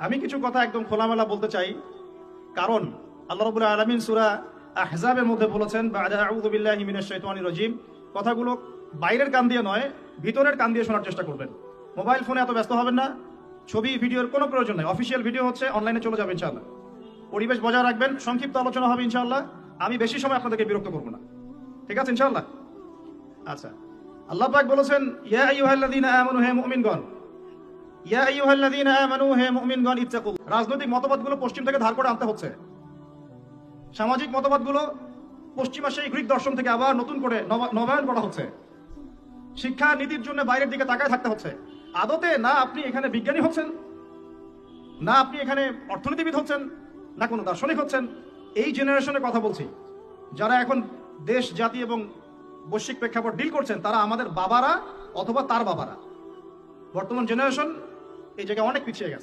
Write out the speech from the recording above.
আমি কিছু কথা একদম খোলামেলা বলতে চাই, কারণ আল্লাহ রাব্বুল আলামিন সূরা আহজাবের মধ্যে বলেছেন, বা'দা আউযু বিল্লাহি মিনাশ শাইতানির রাজীম, কথাগুলো বাইরের কান দিয়ে নয়, ভিতরের কান দিয়ে শোনার চেষ্টা করবেন। মোবাইল ফোনে এত ব্যস্ত হবেন না, ছবি ভিডিওর কোনো প্রয়োজন নেই। অফিসিয়াল ভিডিও হচ্ছে, অনলাইনে চলে যাবে ইনশাআল্লাহ। পরিবেশ বজায় রাখবেন, সংক্ষিপ্ত আলোচনা হবে ইনশাআল্লাহ। আমি বেশি সময় আপনাদেরকে বিরক্ত করব না, ঠিক আছে ইনশাআল্লাহ? আচ্ছা, আল্লাহ পাক বলেছেন, ইয়া আইয়ুহাল্লাযীনা আমানু, হে মুমিনগণ, ইয়া আইয়ুহাল্লাযীনা আমানু, হে মুমিনগণ, ইত্তাকুল্লাহ। রাজনৈতিক মতবাদগুলো পশ্চিম থেকে ধার করে আনতে হচ্ছে। সামাজিক মতবাদগুলো পশ্চিমা সেই গ্রিক দর্শন থেকে আবার নতুন করে নবায়ন করা হচ্ছে। শিক্ষা নীতির জন্য বাইরের দিকে তাকায় থাকতে হচ্ছে। আদতে না আপনি এখানে বিজ্ঞানী হচ্ছেন, না আপনি এখানে অর্থনীতিবিদ হচ্ছেন, না কোনো দার্শনিক হচ্ছেন। এই জেনারেশনের কথা বলছি, যারা এখন দেশ জাতি এবং বৈশ্বিক প্রেক্ষাপট ডিল করছেন, তারা আমাদের বাবারা অথবা তার বাবারা। বর্তমান জেনারেশন এই জায়গায় অনেক পিছিয়ে গেছে।